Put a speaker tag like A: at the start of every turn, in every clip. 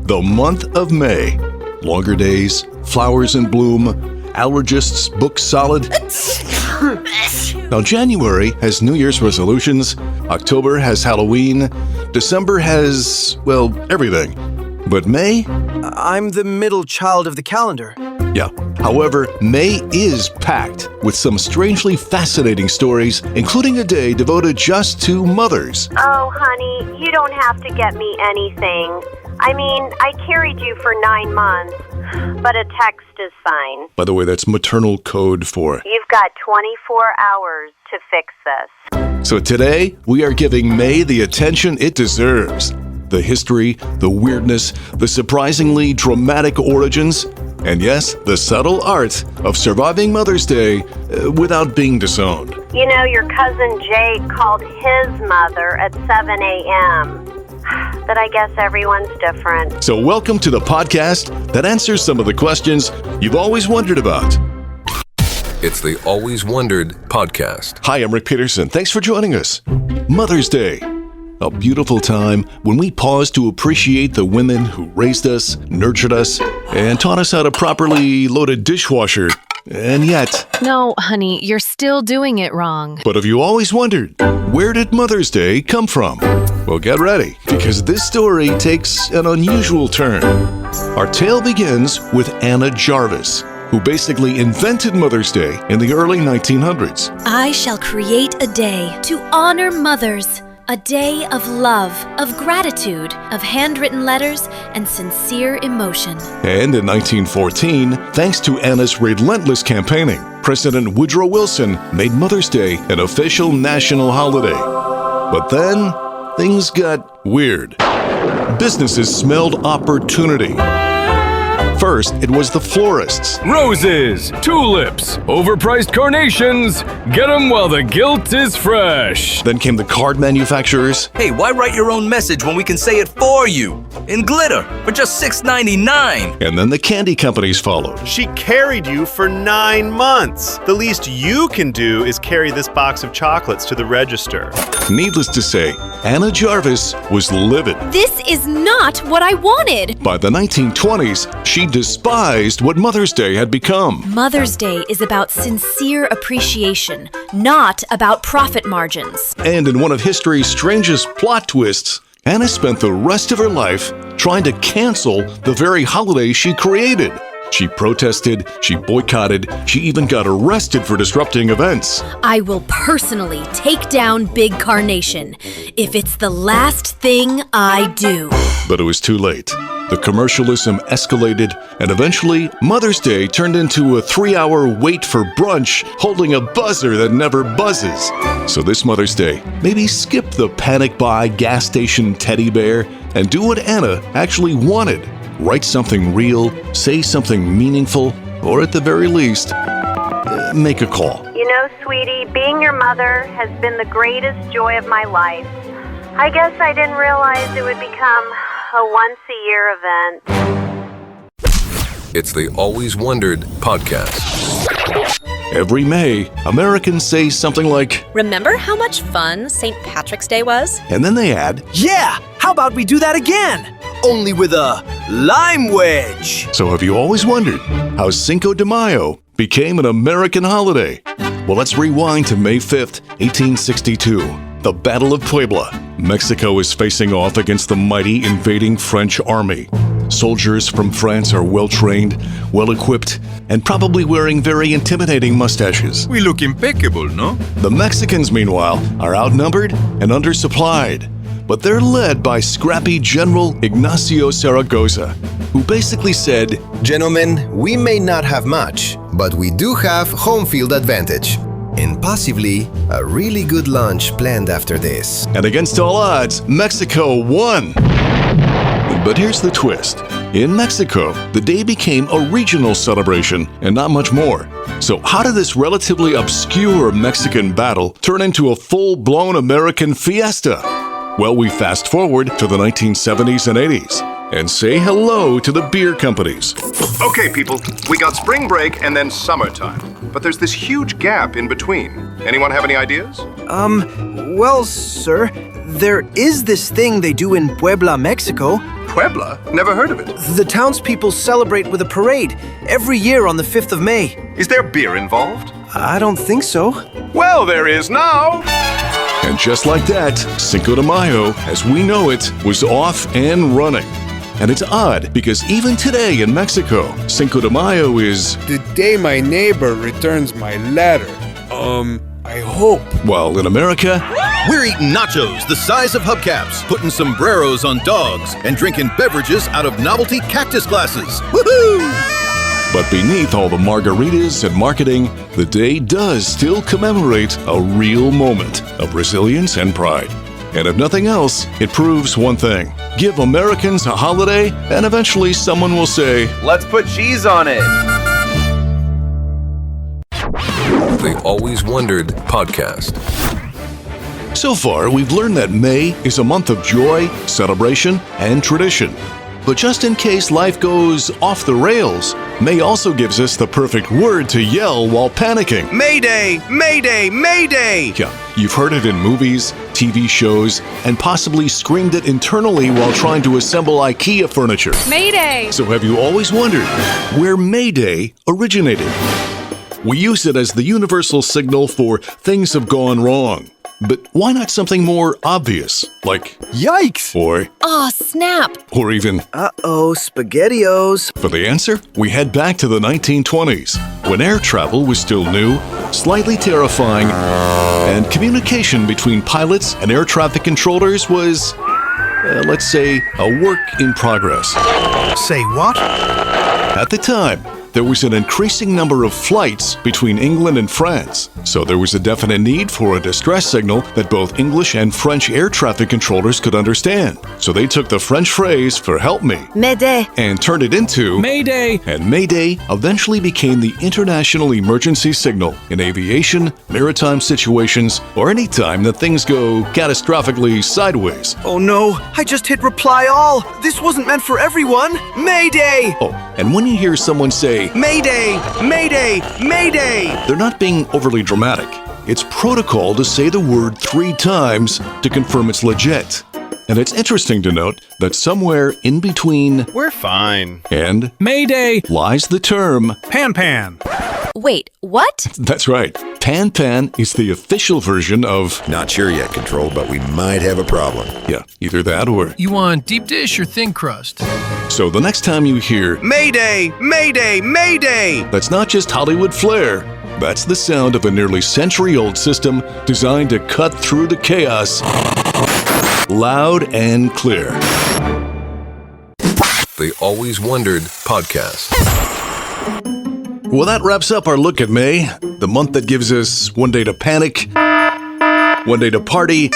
A: the month of May. Longer days, flowers in bloom, allergists book solid. Now, January has New Year's resolutions, October has Halloween, December has, well, everything. But May?
B: I'm the middle child of the calendar.
A: Yeah. However, May is packed with some strangely fascinating stories, including a day devoted just to mothers.
C: Oh, honey, you don't have to get me anything. I mean, I carried you for 9 months, but a text is fine.
A: By the way, that's maternal code for...
C: You've got 24 hours to fix this.
A: So today, we are giving May the attention it deserves. The history, the weirdness, the surprisingly dramatic origins, and yes, the subtle art of surviving Mother's Day without being disowned.
C: You know, your cousin Jake called his mother at 7 a.m., but I guess everyone's different.
A: So welcome to the podcast that answers some of the questions you've always wondered about.
D: It's the Always Wondered podcast.
A: Hi, I'm Rick Peterson. Thanks for joining us. Mother's Day. A beautiful time when we pause to appreciate the women who raised us, nurtured us, and taught us how to properly load a dishwasher. And yet...
E: No, honey, you're still doing it wrong.
A: But have you always wondered, where did Mother's Day come from? Well, get ready, because this story takes an unusual turn. Our tale begins with Anna Jarvis, who basically invented Mother's Day in the early 1900s.
F: I shall create a day to honor mothers. A day of love, of gratitude, of handwritten letters, and sincere emotion.
A: And in 1914, thanks to Anna's relentless campaigning, President Woodrow Wilson made Mother's Day an official national holiday. But then, things got weird. Businesses smelled opportunity. First, it was the florists.
G: Roses, tulips, overpriced carnations. Get 'em while the guilt is fresh.
A: Then came the card manufacturers.
H: Hey, why write your own message when we can say it for you? In glitter, for just $6.99.
A: And then the candy companies followed.
I: She carried you for 9 months. The least you can do is carry this box of chocolates to the register.
A: Needless to say, Anna Jarvis was livid.
F: This is not what I wanted.
A: By the 1920s, she despised what Mother's Day had become.
F: Mother's Day is about sincere appreciation, not about profit margins.
A: And in one of history's strangest plot twists, Anna spent the rest of her life trying to cancel the very holiday she created. She protested, she boycotted, she even got arrested for disrupting events.
F: I will personally take down Big Carnation if it's the last thing I do.
A: But it was too late. The commercialism escalated, and eventually, Mother's Day turned into a 3-hour wait for brunch holding a buzzer that never buzzes. So this Mother's Day, maybe skip the panic buy gas station teddy bear and do what Anna actually wanted. Write something real, say something meaningful, or at the very least, make a call.
C: You know, sweetie, being your mother has been the greatest joy of my life. I guess I didn't realize it would become a once-a-year event.
D: It's the Always Wondered podcast.
A: Every May, Americans say something like,
J: "Remember how much fun St. Patrick's Day was?"
A: And then they add,
B: Yeah! How about we do that again? Only with a lime wedge.
A: So have you always wondered how Cinco de Mayo became an American holiday? Well, let's rewind to May 5th, 1862, the Battle of Puebla. Mexico is facing off against the mighty invading French army. Soldiers from France are well-trained, well-equipped, and probably wearing very intimidating mustaches.
K: We look impeccable, no?
A: The Mexicans, meanwhile, are outnumbered and undersupplied. But they're led by scrappy General Ignacio Zaragoza, who basically said,
L: "Gentlemen, we may not have much, but we do have home field advantage. And possibly a really good lunch planned after this."
A: And against all odds, Mexico won. But here's the twist. In Mexico, the day became a regional celebration and not much more. So how did this relatively obscure Mexican battle turn into a full-blown American fiesta? Well, we fast forward to the 1970s and 80s and say hello to the beer companies.
M: Okay, people, we got spring break and then summertime. But there's this huge gap in between. Anyone have any ideas?
B: Well, sir, there is this thing they do in Puebla, Mexico.
M: Puebla? Never heard of it.
B: The townspeople celebrate with a parade every year on the 5th of May.
M: Is there beer involved?
B: I don't think so.
M: Well, there is now.
A: And just like that, Cinco de Mayo, as we know it, was off and running. And it's odd because even today in Mexico, Cinco de Mayo is
K: the day my neighbor returns my letter. I hope.
A: While in America,
N: we're eating nachos the size of hubcaps, putting sombreros on dogs, and drinking beverages out of novelty cactus glasses. Woohoo!
A: But beneath all the margaritas and marketing, the day does still commemorate a real moment of resilience and pride. And if nothing else, it proves one thing. Give Americans a holiday, and eventually someone will say,
O: "Let's put cheese on it."
D: The Always Wondered Podcast.
A: So far, we've learned that May is a month of joy, celebration, and tradition. But just in case life goes off the rails, May also gives us the perfect word to yell while panicking.
B: Mayday! Mayday! Mayday!
A: Yeah, you've heard it in movies, TV shows, and possibly screamed it internally while trying to assemble IKEA furniture.
E: Mayday!
A: So have you always wondered where Mayday originated? We use it as the universal signal for things have gone wrong. But why not something more obvious, like
B: yikes,
A: or
J: aw, snap,
A: or even
B: uh-oh, SpaghettiOs?
A: For the answer, we head back to the 1920s, when air travel was still new, slightly terrifying, and communication between pilots and air traffic controllers was, let's say, a work in progress.
B: Say what?
A: At the time, there was an increasing number of flights between England and France, so there was a definite need for a distress signal that both English and French air traffic controllers could understand. So they took the French phrase for "help me"
F: Mayday
A: and turned it into
G: Mayday.
A: And Mayday eventually became the international emergency signal in aviation, maritime situations, or any time that things go catastrophically sideways.
B: Oh no, I just hit reply all. This wasn't meant for everyone. Mayday!
A: Oh, and when you hear someone say,
B: Mayday! Mayday! Mayday!
A: they're not being overly dramatic. It's protocol to say the word 3 times to confirm it's legit. And it's interesting to note that somewhere in between
I: "We're fine"
A: and
G: Mayday
A: lies the term
G: Pan.
J: Wait, what?
A: That's right. Pan is the official version of
N: Not sure yet, Control, but we might have a problem.
A: Yeah, either that or
P: You want deep dish or thin crust?
A: So the next time you hear
B: Mayday! Mayday! Mayday!
A: that's not just Hollywood flair. That's the sound of a nearly century-old system designed to cut through the chaos loud and clear.
D: The Always Wondered Podcast.
A: Well, that wraps up our look at May, the month that gives us one day to panic, one day to party,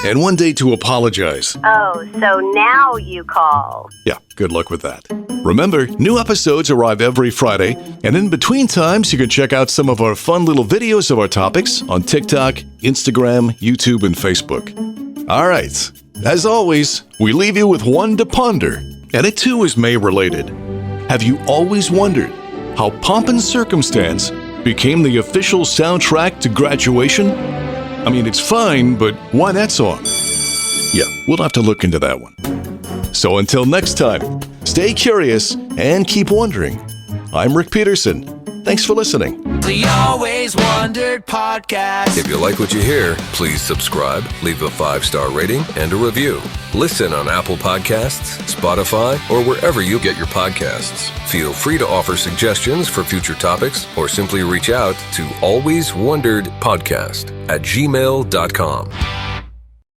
A: and one day to apologize.
C: Oh, so now you call.
A: Yeah, good luck with that. Remember, new episodes arrive every Friday, and in between times, you can check out some of our fun little videos of our topics on TikTok, Instagram, YouTube, and Facebook. All right, as always, we leave you with one to ponder, and it too is May-related. Have you always wondered how Pomp and Circumstance became the official soundtrack to graduation? I mean, it's fine, but why that song? Yeah, we'll have to look into that one. So until next time, stay curious and keep wondering. I'm Rick Peterson. Thanks for listening.
Q: The Always Wondered Podcast.
D: If you like what you hear, please subscribe, leave a 5-star rating, and a review. Listen on Apple Podcasts, Spotify, or wherever you get your podcasts. Feel free to offer suggestions for future topics or simply reach out to alwayswonderedpodcast@gmail.com.